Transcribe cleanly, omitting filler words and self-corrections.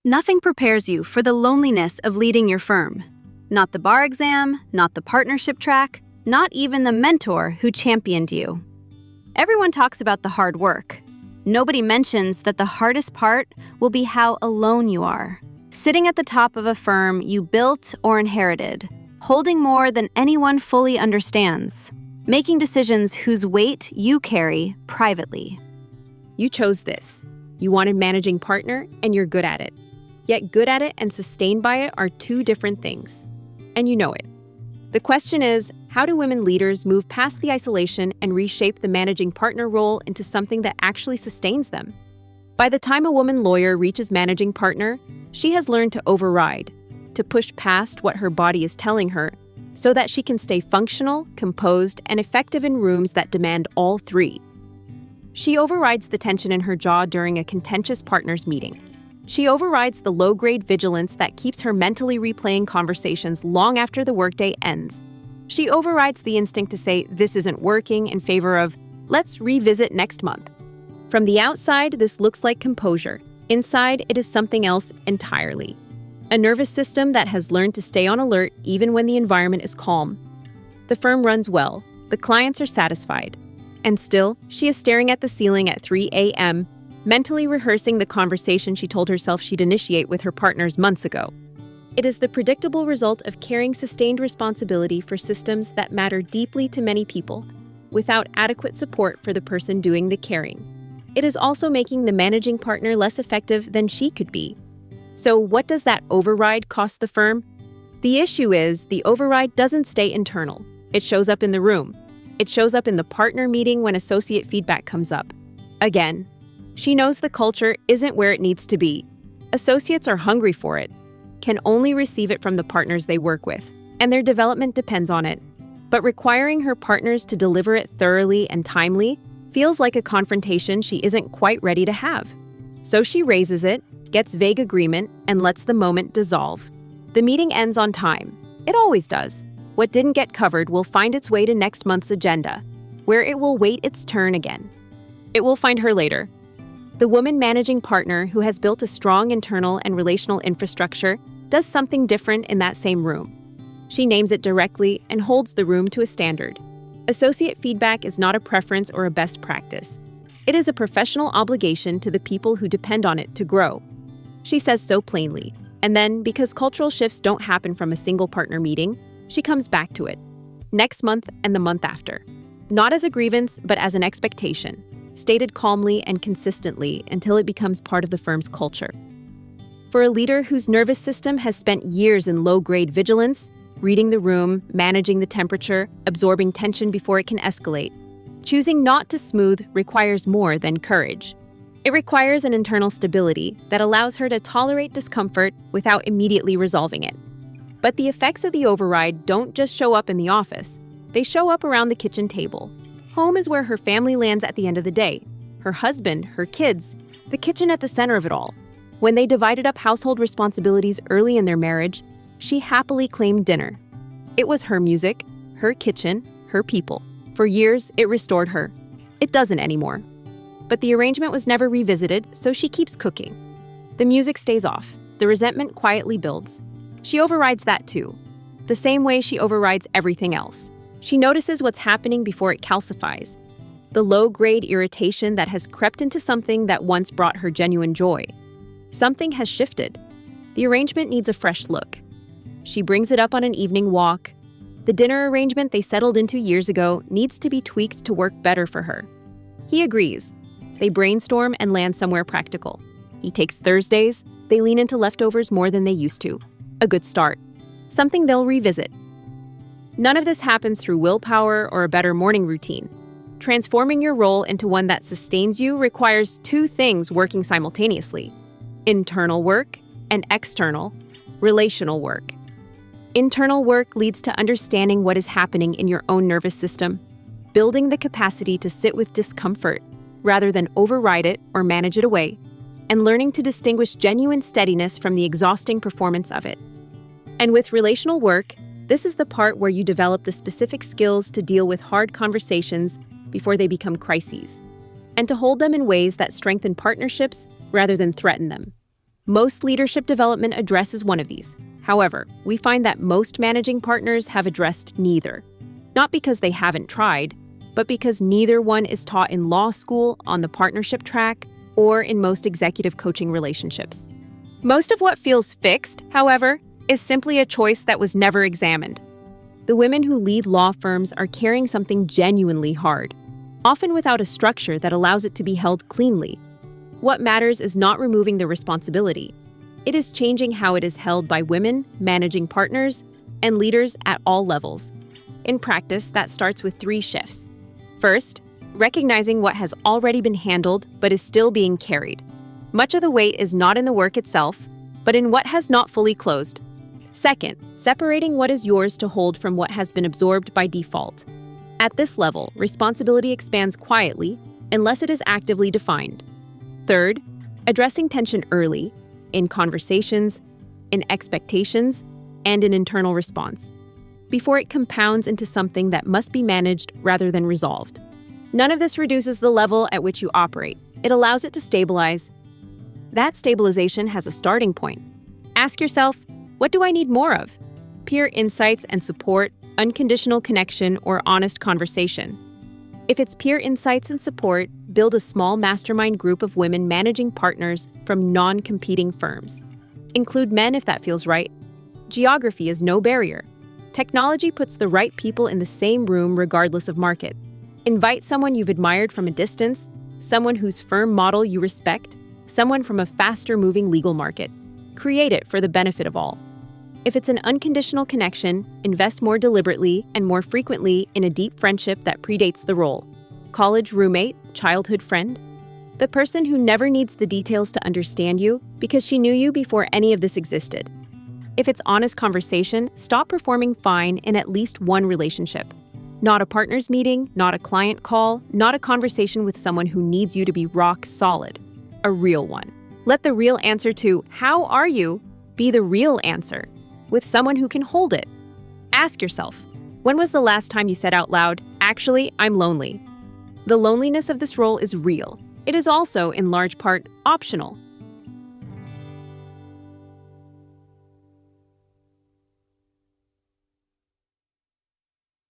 Nothing prepares you for the loneliness of leading your firm. Not the bar exam, not the partnership track, not even the mentor who championed you. Everyone talks about the hard work. Nobody mentions that the hardest part will be how alone you are. Sitting at the top of a firm you built or inherited, holding more than anyone fully understands, making decisions whose weight you carry privately. You chose this. You wanted managing partner, and you're good at it. Yet good at it and sustained by it are two different things. And you know it. The question is, how do women leaders move past the isolation and reshape the managing partner role into something that actually sustains them? By the time a woman lawyer reaches managing partner, she has learned to override, to push past what her body is telling her, so that she can stay functional, composed, and effective in rooms that demand all three. She overrides the tension in her jaw during a contentious partners meeting. She overrides the low-grade vigilance that keeps her mentally replaying conversations long after the workday ends. She overrides the instinct to say, "This isn't working," in favor of, "Let's revisit next month." From the outside, this looks like composure. Inside, it is something else entirely. A nervous system that has learned to stay on alert even when the environment is calm. The firm runs well. The clients are satisfied. And still, she is staring at the ceiling at 3 a.m., mentally rehearsing the conversation she told herself she'd initiate with her partners months ago. It is the predictable result of carrying sustained responsibility for systems that matter deeply to many people, without adequate support for the person doing the caring. It is also making the managing partner less effective than she could be. So what does that override cost the firm? The issue is, the override doesn't stay internal. It shows up in the room. It shows up in the partner meeting when associate feedback comes up. Again, she knows the culture isn't where it needs to be. Associates are hungry for it, can only receive it from the partners they work with, and their development depends on it. But requiring her partners to deliver it thoroughly and timely feels like a confrontation she isn't quite ready to have. So she raises it, gets vague agreement, and lets the moment dissolve. The meeting ends on time. It always does. What didn't get covered will find its way to next month's agenda, where it will wait its turn again. It will find her later. The woman managing partner who has built a strong internal and relational infrastructure does something different in that same room. She names it directly and holds the room to a standard. Associate feedback is not a preference or a best practice. It is a professional obligation to the people who depend on it to grow. She says so plainly, and then, because cultural shifts don't happen from a single partner meeting, she comes back to it. Next month and the month after. Not as a grievance, but as an expectation, stated calmly and consistently until it becomes part of the firm's culture. For a leader whose nervous system has spent years in low-grade vigilance, reading the room, managing the temperature, absorbing tension before it can escalate, choosing not to smooth requires more than courage. It requires an internal stability that allows her to tolerate discomfort without immediately resolving it. But the effects of the override don't just show up in the office. They show up around the kitchen table. Home is where her family lands at the end of the day. Her husband, her kids, the kitchen at the center of it all. When they divided up household responsibilities early in their marriage, she happily claimed dinner. It was her music, her kitchen, her people. For years, it restored her. It doesn't anymore. But the arrangement was never revisited, so she keeps cooking. The music stays off. The resentment quietly builds. She overrides that too, the same way she overrides everything else. She notices what's happening before it calcifies. The low-grade irritation that has crept into something that once brought her genuine joy. Something has shifted. The arrangement needs a fresh look. She brings it up on an evening walk. The dinner arrangement they settled into years ago needs to be tweaked to work better for her. He agrees. They brainstorm and land somewhere practical. He takes Thursdays. They lean into leftovers more than they used to. A good start. Something they'll revisit. None of this happens through willpower or a better morning routine. Transforming your role into one that sustains you requires two things working simultaneously: internal work and external, relational work. Internal work leads to understanding what is happening in your own nervous system, building the capacity to sit with discomfort rather than override it or manage it away, and learning to distinguish genuine steadiness from the exhausting performance of it. And with relational work, this is the part where you develop the specific skills to deal with hard conversations before they become crises, and to hold them in ways that strengthen partnerships rather than threaten them. Most leadership development addresses one of these. However, we find that most managing partners have addressed neither. Not because they haven't tried, but because neither one is taught in law school, on the partnership track, or in most executive coaching relationships. Most of what feels fixed, however, is simply a choice that was never examined. The women who lead law firms are carrying something genuinely hard, often without a structure that allows it to be held cleanly. What matters is not removing the responsibility. It is changing how it is held by women, managing partners, and leaders at all levels. In practice, that starts with 3 shifts. First, recognizing what has already been handled but is still being carried. Much of the weight is not in the work itself, but in what has not fully closed. Second, separating what is yours to hold from what has been absorbed by default. At this level, responsibility expands quietly unless it is actively defined. Third, addressing tension early, in conversations, in expectations, and in internal response, before it compounds into something that must be managed rather than resolved. None of this reduces the level at which you operate. It allows it to stabilize. That stabilization has a starting point. Ask yourself, what do I need more of? Peer insights and support, unconditional connection, or honest conversation. If it's peer insights and support, build a small mastermind group of women managing partners from non-competing firms. Include men if that feels right. Geography is no barrier. Technology puts the right people in the same room regardless of market. Invite someone you've admired from a distance, someone whose firm model you respect, someone from a faster-moving legal market. Create it for the benefit of all. If it's an unconditional connection, invest more deliberately and more frequently in a deep friendship that predates the role. College roommate, childhood friend. The person who never needs the details to understand you because she knew you before any of this existed. If it's honest conversation, stop performing fine in at least one relationship. Not a partner's meeting, not a client call, not a conversation with someone who needs you to be rock solid. A real one. Let the real answer to, "How are you?" be the real answer, with someone who can hold it. Ask yourself, when was the last time you said out loud, "Actually, I'm lonely"? The loneliness of this role is real. It is also, in large part, optional.